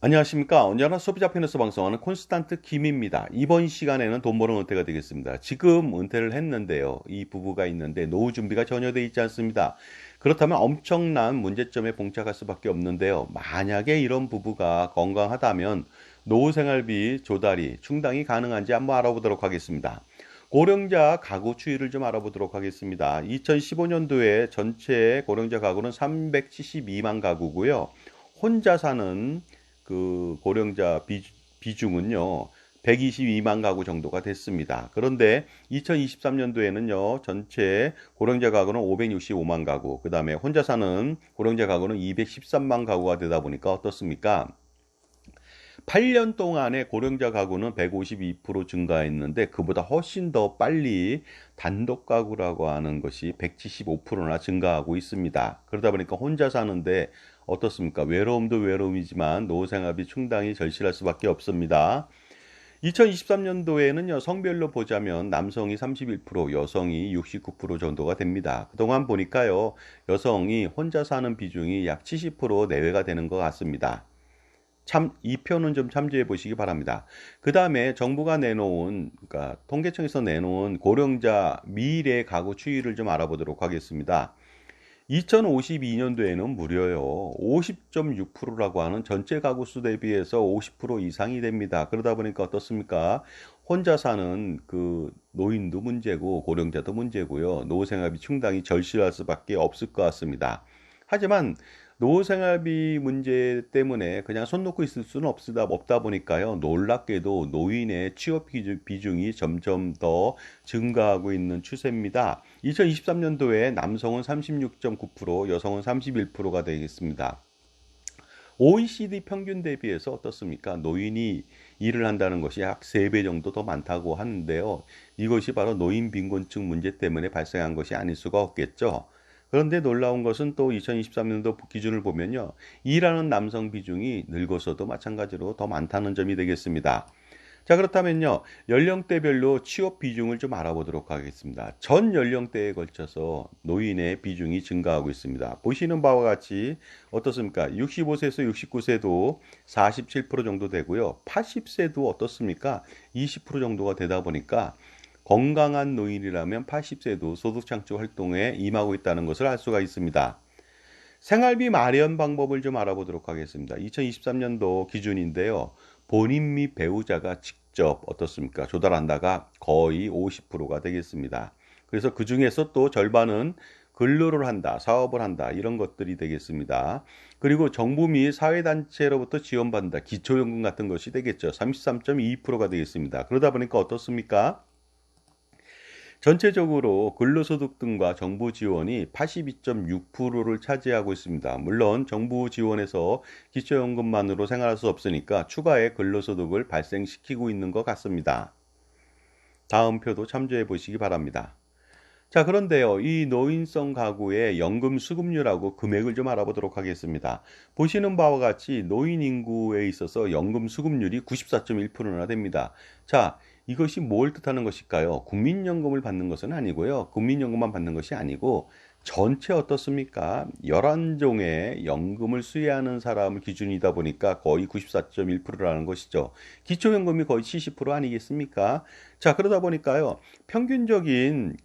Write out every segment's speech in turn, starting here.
안녕하십니까. 언제나 소비자 편에서 방송하는 콘스탄트 김입니다. 이번 시간에는 돈 버는 은퇴가 되겠습니다. 지금 은퇴를 했는데요. 이 부부가 있는데 노후 준비가 전혀 돼 있지 않습니다. 그렇다면 엄청난 문제점에 봉착할 수밖에 없는데요. 만약에 이런 부부가 건강하다면 노후 생활비 조달이 충당이 가능한지 한번 알아보도록 하겠습니다. 고령자 가구 추이를 좀 알아보도록 하겠습니다. 2015년도에 전체 고령자 가구는 372만 가구고요. 혼자 사는 고령자 비중은요, 122만 가구 정도가 됐습니다. 그런데 2023년도에는요, 전체 고령자 가구는 565만 가구, 그 다음에 혼자 사는 고령자 가구는 213만 가구가 되다 보니까 어떻습니까? 8년 동안에 고령자 가구는 152% 증가했는데 그보다 훨씬 더 빨리 단독 가구라고 하는 것이 175%나 증가하고 있습니다. 그러다 보니까 혼자 사는데 어떻습니까? 외로움도 외로움이지만 노후 생활비 충당이 절실할 수밖에 없습니다. 2023년도에는요, 성별로 보자면 남성이 31%, 여성이 69% 정도가 됩니다. 그동안 보니까요, 여성이 혼자 사는 비중이 약 70% 내외가 되는 것 같습니다. 이 표는 좀 참조해 보시기 바랍니다. 그 다음에 정부가 내놓은, 그러니까 통계청에서 내놓은 고령자 미래 가구 추이를 좀 알아보도록 하겠습니다. 2052년도에는 무려요, 50.6%라고 하는 전체 가구 수 대비해서 50% 이상이 됩니다. 그러다 보니까 어떻습니까? 혼자 사는 노인도 문제고 고령자도 문제고요. 노후 생활비 충당이 절실할 수밖에 없을 것 같습니다. 하지만 노후 생활비 문제 때문에 그냥 손 놓고 있을 수는 없다 보니까요. 놀랍게도 노인의 취업 비중이 점점 더 증가하고 있는 추세입니다. 2023년도에 남성은 36.9%, 여성은 31%가 되겠습니다. OECD 평균 대비해서 어떻습니까? 노인이 일을 한다는 것이 약 3배 정도 더 많다고 하는데요. 이것이 바로 노인 빈곤층 문제 때문에 발생한 것이 아닐 수가 없겠죠. 그런데 놀라운 것은 또 2023년도 기준을 보면요, 일하는 남성 비중이 늙어서도 마찬가지로 더 많다는 점이 되겠습니다. 자, 그렇다면요, 연령대별로 취업 비중을 좀 알아보도록 하겠습니다. 전 연령대에 걸쳐서 노인의 비중이 증가하고 있습니다. 보시는 바와 같이 어떻습니까? 65세에서 69세도 47% 정도 되고요. 80세도 어떻습니까? 20% 정도가 되다 보니까 건강한 노인이라면 80세도 소득창출 활동에 임하고 있다는 것을 알 수가 있습니다. 생활비 마련 방법을 좀 알아보도록 하겠습니다. 2023년도 기준인데요. 본인 및 배우자가 직접 어떻습니까? 조달한다가 거의 50%가 되겠습니다. 그래서 그 중에서 또 절반은 근로를 한다, 사업을 한다, 이런 것들이 되겠습니다. 그리고 정부 및 사회단체로부터 지원받는다, 기초연금 같은 것이 되겠죠. 33.2%가 되겠습니다. 그러다 보니까 어떻습니까? 전체적으로 근로소득 등과 정부 지원이 82.6%를 차지하고 있습니다. 물론 정부 지원에서 기초연금만으로 생활할 수 없으니까 추가의 근로소득을 발생시키고 있는 것 같습니다. 다음 표도 참조해 보시기 바랍니다. 자, 그런데요, 이 노인성 가구의 연금 수급률하고 금액을 좀 알아보도록 하겠습니다. 보시는 바와 같이 노인 인구에 있어서 연금 수급률이 94.1%나 됩니다. 자, 이것이 뭘 뜻하는 것일까요? 국민연금을 받는 것은 아니고요. 국민연금만 받는 것이 아니고 전체 어떻습니까? 11종의 연금을 수혜하는 사람을 기준이다 보니까 거의 94.1%라는 것이죠. 기초연금이 거의 70% 아니겠습니까? 자, 그러다 보니까요, 평균적인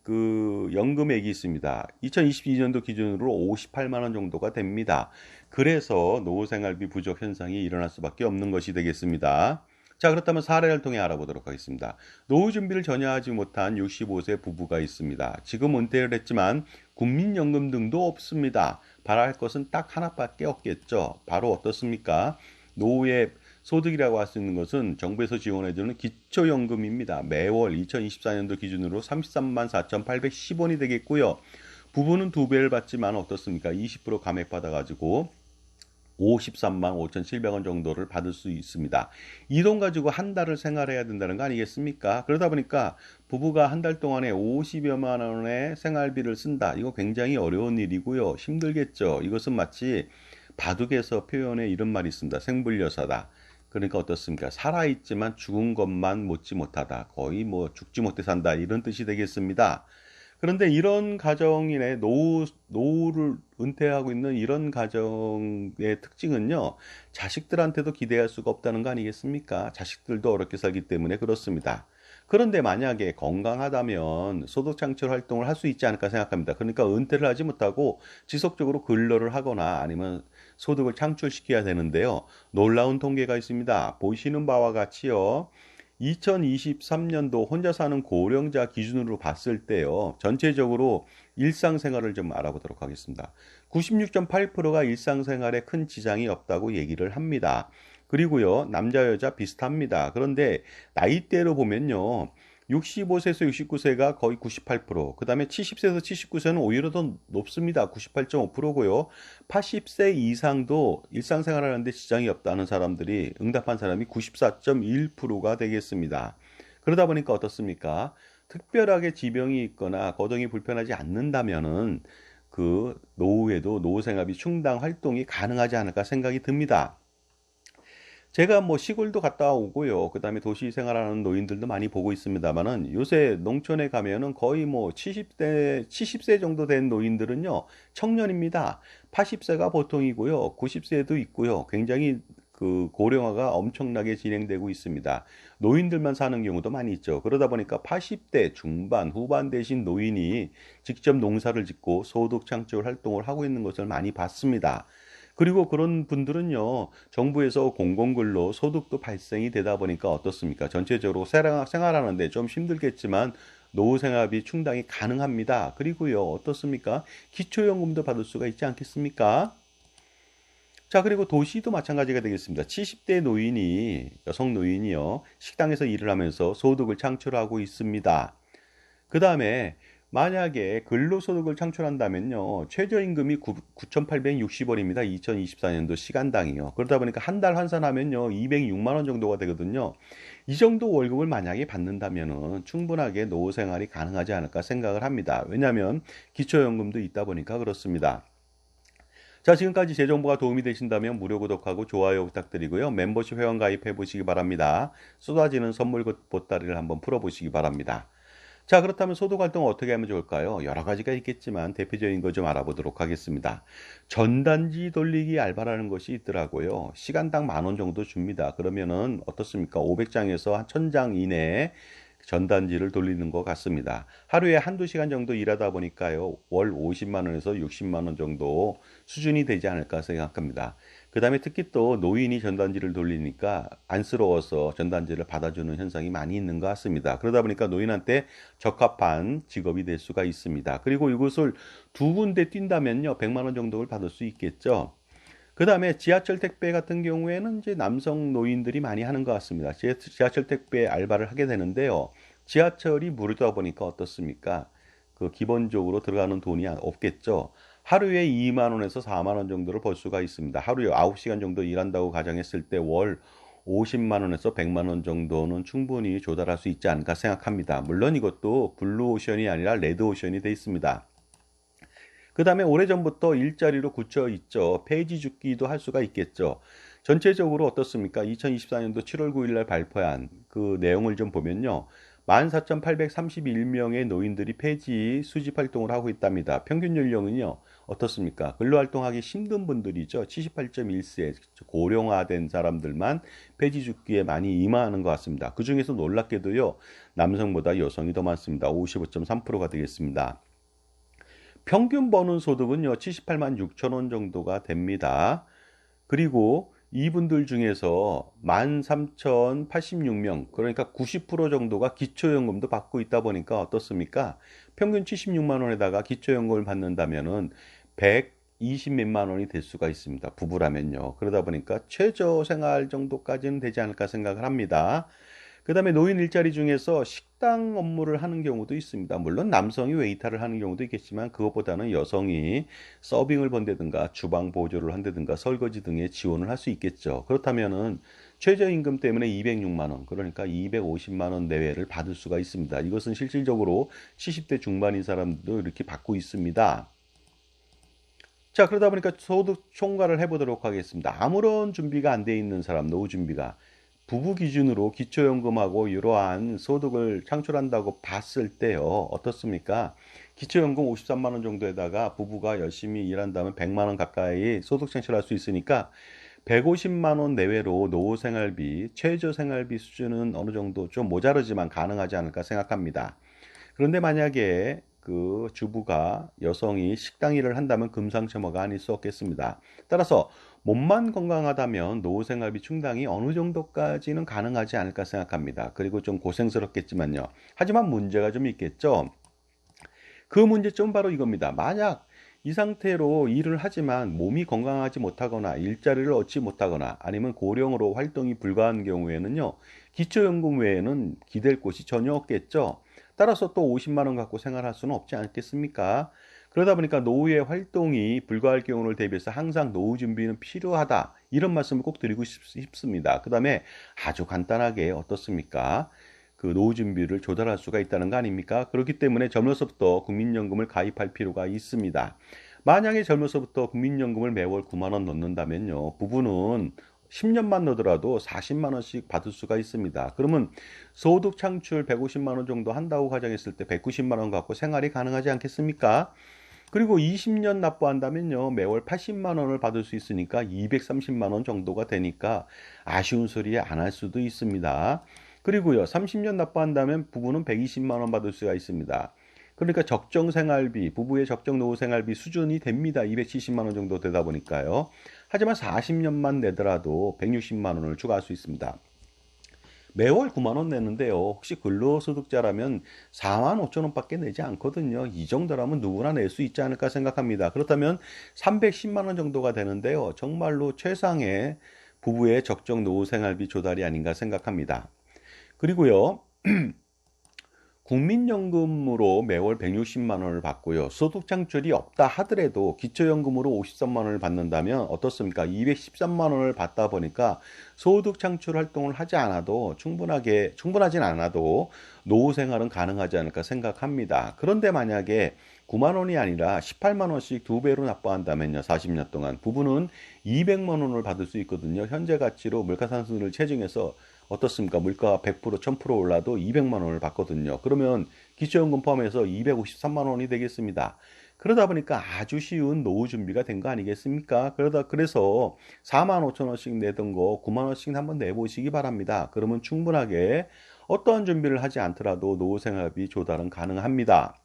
연금액이 있습니다. 2022년도 기준으로 58만 원 정도가 됩니다. 그래서 노후생활비 부족 현상이 일어날 수밖에 없는 것이 되겠습니다. 자, 그렇다면 사례를 통해 알아보도록 하겠습니다. 노후 준비를 전혀 하지 못한 65세 부부가 있습니다. 지금 은퇴를 했지만 국민연금 등도 없습니다. 바랄 것은 딱 하나밖에 없겠죠. 바로 어떻습니까? 노후의 소득이라고 할 수 있는 것은 정부에서 지원해주는 기초연금입니다. 매월 2024년도 기준으로 33만 4,810원이 되겠고요. 부부는 2배를 받지만 어떻습니까? 20% 감액받아가지고 53만 5,700원 정도를 받을 수 있습니다. 이 돈 가지고 한 달을 생활해야 된다는 거 아니겠습니까? 그러다 보니까 부부가 한 달 동안에 50여만 원의 생활비를 쓴다. 이거 굉장히 어려운 일이고요. 힘들겠죠. 이것은 마치 바둑에서 표현에 이런 말이 있습니다. 생불여사다. 그러니까 어떻습니까? 살아있지만 죽은 것만 못지 못하다. 거의 뭐 죽지 못해 산다. 이런 뜻이 되겠습니다. 그런데 이런 가정인의 노후를 은퇴하고 있는 이런 가정의 특징은요, 자식들한테도 기대할 수가 없다는 거 아니겠습니까? 자식들도 어렵게 살기 때문에 그렇습니다. 그런데 만약에 건강하다면 소득 창출 활동을 할 수 있지 않을까 생각합니다. 그러니까 은퇴를 하지 못하고 지속적으로 근로를 하거나 아니면 소득을 창출시켜야 되는데요. 놀라운 통계가 있습니다. 보시는 바와 같이요. 2023년도 혼자 사는 고령자 기준으로 봤을 때요. 전체적으로 일상생활을 좀 알아보도록 하겠습니다. 96.8%가 일상생활에 큰 지장이 없다고 얘기를 합니다. 그리고요, 남자, 여자 비슷합니다. 그런데 나이대로 보면요. 65세에서 69세가 거의 98%, 그 다음에 70세에서 79세는 오히려 더 높습니다. 98.5%고요. 80세 이상도 일상생활 하는데 지장이 없다는 사람들이 응답한 사람이 94.1%가 되겠습니다. 그러다 보니까 어떻습니까? 특별하게 지병이 있거나 거동이 불편하지 않는다면은 그 노후에도 노후생활비 충당 활동이 가능하지 않을까 생각이 듭니다. 제가 뭐 시골도 갔다 오고요. 그다음에 도시 생활하는 노인들도 많이 보고 있습니다만은 요새 농촌에 가면은 거의 뭐 70세 정도 된 노인들은요, 청년입니다. 80세가 보통이고요. 90세도 있고요. 굉장히 그 고령화가 엄청나게 진행되고 있습니다. 노인들만 사는 경우도 많이 있죠. 그러다 보니까 80대 중반, 후반 되신 노인이 직접 농사를 짓고 소득 창출 활동을 하고 있는 것을 많이 봤습니다. 그리고 그런 분들은요, 정부에서 공공근로 소득도 발생이 되다 보니까 어떻습니까? 전체적으로 생활하는데 좀 힘들겠지만 노후생활비 충당이 가능합니다. 그리고요, 어떻습니까? 기초연금도 받을 수가 있지 않겠습니까? 자, 그리고 도시도 마찬가지가 되겠습니다. 70대 노인이, 여성 노인이요, 식당에서 일을 하면서 소득을 창출하고 있습니다. 그 다음에 만약에 근로소득을 창출한다면요. 최저임금이 9,860원입니다. 2024년도 시간당이요. 그러다 보니까 한 달 환산하면요. 206만 원 정도가 되거든요. 이 정도 월급을 만약에 받는다면은 충분하게 노후 생활이 가능하지 않을까 생각을 합니다. 왜냐하면 기초연금도 있다 보니까 그렇습니다. 자, 지금까지 제 정보가 도움이 되신다면 무료 구독하고 좋아요 부탁드리고요. 멤버십 회원 가입해 보시기 바랍니다. 쏟아지는 선물 보따리를 한번 풀어보시기 바랍니다. 자, 그렇다면 소득 활동을 어떻게 하면 좋을까요? 여러 가지가 있겠지만 대표적인 거 좀 알아보도록 하겠습니다. 전단지 돌리기 알바라는 것이 있더라고요. 시간당 10,000원 정도 줍니다. 그러면은 어떻습니까? 500장에서 한 1,000장 이내에 전단지를 돌리는 것 같습니다. 하루에 한두 시간 정도 일하다 보니까요. 월 50만 원에서 60만 원 정도 수준이 되지 않을까 생각합니다. 그 다음에 특히 또 노인이 전단지를 돌리니까 안쓰러워서 전단지를 받아주는 현상이 많이 있는 것 같습니다. 그러다 보니까 노인한테 적합한 직업이 될 수가 있습니다. 그리고 이것을 두 군데 뛴다면요. 100만 원 정도를 받을 수 있겠죠. 그 다음에 지하철 택배 같은 경우에는 이제 남성 노인들이 많이 하는 것 같습니다. 지하철 택배 알바를 하게 되는데요. 지하철이 무료다 보니까 어떻습니까? 그 기본적으로 들어가는 돈이 없겠죠. 하루에 2만 원에서 4만 원 정도를 벌 수가 있습니다. 하루에 9시간 정도 일한다고 가정했을 때 월 50만 원에서 100만 원 정도는 충분히 조달할 수 있지 않을까 생각합니다. 물론 이것도 블루오션이 아니라 레드오션이 돼 있습니다. 그 다음에 오래전부터 일자리로 굳혀 있죠. 폐지 줍기도 할 수가 있겠죠. 전체적으로 어떻습니까? 2024년도 7월 9일 날 발표한 그 내용을 좀 보면요. 14,831명의 노인들이 폐지 수집 활동을 하고 있답니다. 평균 연령은요. 어떻습니까? 근로활동하기 힘든 분들이죠. 78.1세 고령화된 사람들만 폐지 줍기에 많이 임하는 것 같습니다. 그 중에서 놀랍게도요. 남성보다 여성이 더 많습니다. 55.3%가 되겠습니다. 평균 버는 소득은요, 78만 6천 원 정도가 됩니다. 그리고 이분들 중에서 13,086명, 그러니까 90% 정도가 기초연금도 받고 있다 보니까 어떻습니까? 평균 76만 원에다가 기초연금을 받는다면은 120 몇만 원이 될 수가 있습니다. 부부라면요. 그러다 보니까 최저 생활 정도까지는 되지 않을까 생각을 합니다. 그 다음에 노인 일자리 중에서 식당 업무를 하는 경우도 있습니다. 물론 남성이 웨이터를 하는 경우도 있겠지만 그것보다는 여성이 서빙을 본다든가 주방 보조를 한다든가 설거지 등의 지원을 할 수 있겠죠. 그렇다면은 최저임금 때문에 206만 원, 그러니까 250만 원 내외를 받을 수가 있습니다. 이것은 실질적으로 70대 중반인 사람도 이렇게 받고 있습니다. 자, 그러다 보니까 소득 총괄을 해보도록 하겠습니다. 아무런 준비가 안 돼 있는 사람, 노후 준비가 부부 기준으로 기초연금하고 이러한 소득을 창출한다고 봤을 때요, 어떻습니까? 기초연금 53만 원 정도에다가 부부가 열심히 일한다면 100만 원 가까이 소득 창출할 수 있으니까 150만 원 내외로 노후 생활비, 최저 생활비 수준은 어느 정도 좀 모자르지만 가능하지 않을까 생각합니다. 그런데 만약에 그 주부가 여성이 식당 일을 한다면 금상첨화가 아닐 수 없겠습니다. 따라서 몸만 건강하다면 노후 생활비 충당이 어느 정도까지는 가능하지 않을까 생각합니다. 그리고 좀 고생스럽겠지만요. 하지만 문제가 좀 있겠죠. 그 문제점은 바로 이겁니다. 만약 이 상태로 일을 하지만 몸이 건강하지 못하거나 일자리를 얻지 못하거나 아니면 고령으로 활동이 불가한 경우에는요, 기초연금 외에는 기댈 곳이 전혀 없겠죠. 따라서 또 50만 원 갖고 생활할 수는 없지 않겠습니까? 그러다 보니까 노후의 활동이 불가할 경우를 대비해서 항상 노후 준비는 필요하다. 이런 말씀을 꼭 드리고 싶습니다. 그 다음에 아주 간단하게 어떻습니까? 그 노후 준비를 조달할 수가 있다는 거 아닙니까? 그렇기 때문에 젊어서부터 국민연금을 가입할 필요가 있습니다. 만약에 젊어서부터 국민연금을 매월 9만 원 넣는다면요. 부부는 10년만 넣더라도 40만 원씩 받을 수가 있습니다. 그러면 소득 창출 150만 원 정도 한다고 가정했을 때 190만 원 갖고 생활이 가능하지 않겠습니까? 그리고 20년 납부한다면요. 매월 80만 원을 받을 수 있으니까 230만 원 정도가 되니까 아쉬운 소리 안 할 수도 있습니다. 그리고요. 30년 납부한다면 부부는 120만 원 받을 수가 있습니다. 그러니까 적정 생활비, 부부의 적정 노후 생활비 수준이 됩니다. 270만 원 정도 되다 보니까요. 하지만 40년만 내더라도 160만 원을 추가할 수 있습니다. 매월 9만 원 내는데요. 혹시 근로소득자라면 4만 5천 원밖에 내지 않거든요. 이 정도라면 누구나 낼 수 있지 않을까 생각합니다. 그렇다면 310만 원 정도가 되는데요. 정말로 최상의 부부의 적정 노후 생활비 조달이 아닌가 생각합니다. 그리고요. 국민연금으로 매월 160만 원을 받고요. 소득 창출이 없다 하더라도 기초연금으로 53만 원을 받는다면 어떻습니까? 213만 원을 받다 보니까 소득 창출 활동을 하지 않아도 충분하진 않아도 노후 생활은 가능하지 않을까 생각합니다. 그런데 만약에 9만 원이 아니라 18만 원씩 두 배로 납부한다면요. 40년 동안 부부는 200만 원을 받을 수 있거든요. 현재 가치로 물가상승률을 체증해서 어떻습니까? 물가가 100%, 1000% 올라도 200만 원을 받거든요. 그러면 기초연금 포함해서 253만 원이 되겠습니다. 그러다 보니까 아주 쉬운 노후 준비가 된 거 아니겠습니까? 그래서 4만 5천 원씩 내던 거 9만 원씩 한번 내보시기 바랍니다. 그러면 충분하게 어떠한 준비를 하지 않더라도 노후 생활비 조달은 가능합니다.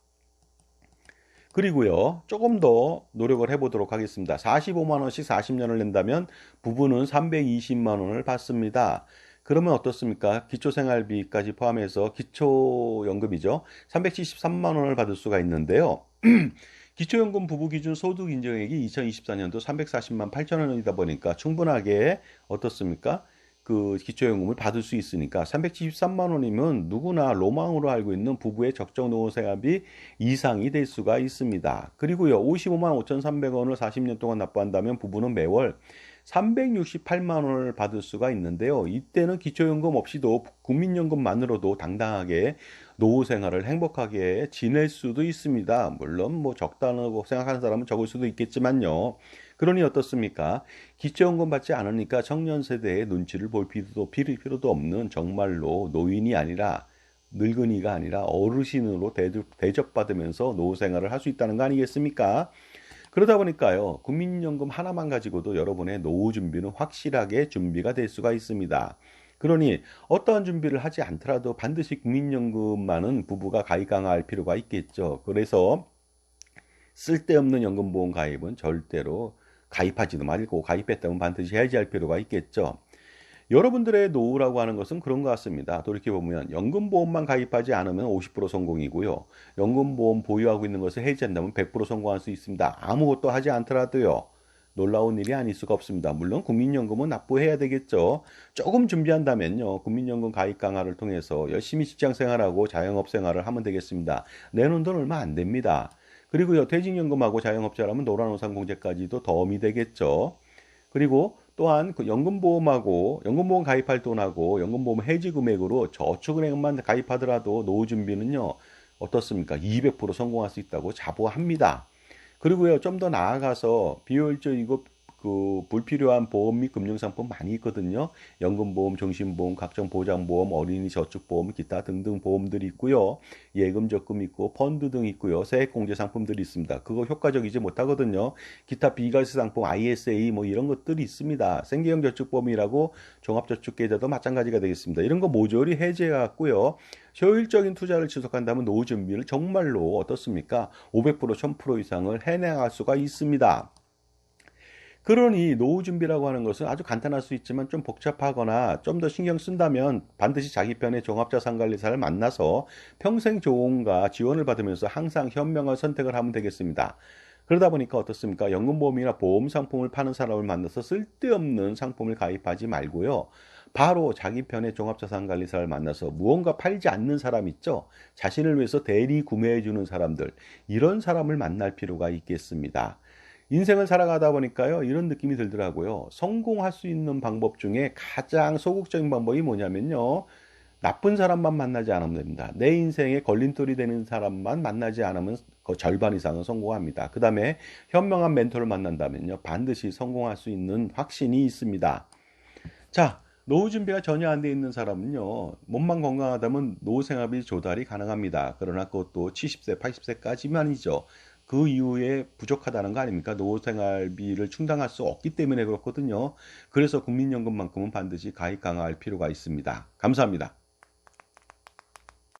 그리고요, 조금 더 노력을 해보도록 하겠습니다. 45만 원씩 40년을 낸다면 부부는 320만 원을 받습니다. 그러면 어떻습니까? 기초생활비까지 포함해서 기초연금이죠. 373만 원을 받을 수가 있는데요. 기초연금 부부 기준 소득 인정액이 2024년도 340만 8천 원이다 보니까 충분하게 어떻습니까? 그 기초연금을 받을 수 있으니까 373만 원이면 누구나 로망으로 알고 있는 부부의 적정 노후 생활비 이상이 될 수가 있습니다. 그리고요, 55만 5,300원을 40년 동안 납부한다면 부부는 매월 368만 원을 받을 수가 있는데요. 이때는 기초연금 없이도 국민연금만으로도 당당하게 노후 생활을 행복하게 지낼 수도 있습니다. 물론 뭐 적다고 생각하는 사람은 적을 수도 있겠지만요. 그러니 어떻습니까? 기초연금 받지 않으니까 청년 세대의 눈치를 볼 필요도 없는 정말로 노인이 아니라 늙은이가 아니라 어르신으로 대접받으면서 노후 생활을 할 수 있다는 거 아니겠습니까? 그러다 보니까요, 국민연금 하나만 가지고도 여러분의 노후 준비는 확실하게 준비가 될 수가 있습니다. 그러니 어떠한 준비를 하지 않더라도 반드시 국민연금만은 부부가 가입 강화할 필요가 있겠죠. 그래서 쓸데없는 연금보험 가입은 절대로 가입하지도 말고 가입했다면 반드시 해지할 필요가 있겠죠. 여러분들의 노후라고 하는 것은 그런 것 같습니다. 돌이켜보면 연금보험만 가입하지 않으면 50% 성공이고요. 연금보험 보유하고 있는 것을 해지한다면 100% 성공할 수 있습니다. 아무것도 하지 않더라도요. 놀라운 일이 아닐 수가 없습니다. 물론 국민연금은 납부해야 되겠죠. 조금 준비한다면요. 국민연금 가입 강화를 통해서 열심히 직장생활하고 자영업 생활을 하면 되겠습니다. 내놓은 돈 얼마 안 됩니다. 그리고요. 퇴직연금하고 자영업자라면 노란우산공제까지도 덤이 되겠죠. 그리고 또한 그 연금보험 가입할 돈하고 연금보험 해지 금액으로 저축은행만 가입하더라도 노후 준비는요. 어떻습니까? 200% 성공할 수 있다고 자부합니다. 그리고요. 좀 더 나아가서 비효율적이고 그 불필요한 보험 및 금융상품 많이 있거든요. 연금보험, 종신보험, 각종 보장보험, 어린이 저축보험, 기타 등등 보험들이 있고요. 예금 적금 있고 펀드 등 있고요. 세액공제 상품들이 있습니다. 그거 효과적이지 못하거든요. 기타 비과세 상품, ISA 뭐 이런 것들이 있습니다. 생계형 저축보험이라고 종합저축계좌도 마찬가지가 되겠습니다. 이런 거 모조리 해제해갖고요. 효율적인 투자를 지속한다면 노후 준비를 정말로 어떻습니까? 500%, 1000% 이상을 해내갈 수가 있습니다. 그러니 노후 준비라고 하는 것은 아주 간단할 수 있지만 좀 복잡하거나 좀 더 신경 쓴다면 반드시 자기 편의 종합자산관리사를 만나서 평생 조언과 지원을 받으면서 항상 현명한 선택을 하면 되겠습니다. 그러다 보니까 어떻습니까? 연금보험이나 보험 상품을 파는 사람을 만나서 쓸데없는 상품을 가입하지 말고요. 바로 자기 편의 종합자산관리사를 만나서 무언가 팔지 않는 사람 있죠? 자신을 위해서 대리 구매해 주는 사람들, 이런 사람을 만날 필요가 있겠습니다. 인생을 살아가다 보니까요, 이런 느낌이 들더라고요. 성공할 수 있는 방법 중에 가장 소극적인 방법이 뭐냐면요. 나쁜 사람만 만나지 않으면 됩니다. 내 인생에 걸림돌이 되는 사람만 만나지 않으면 그 절반 이상은 성공합니다. 그 다음에 현명한 멘토를 만난다면요. 반드시 성공할 수 있는 확신이 있습니다. 자, 노후 준비가 전혀 안 돼 있는 사람은요, 몸만 건강하다면 노후 생활비 조달이 가능합니다. 그러나 그것도 70세, 80세까지만이죠. 그 이후에 부족하다는 거 아닙니까? 노후 생활비를 충당할 수 없기 때문에 그렇거든요. 그래서 국민연금만큼은 반드시 가입 강화할 필요가 있습니다. 감사합니다.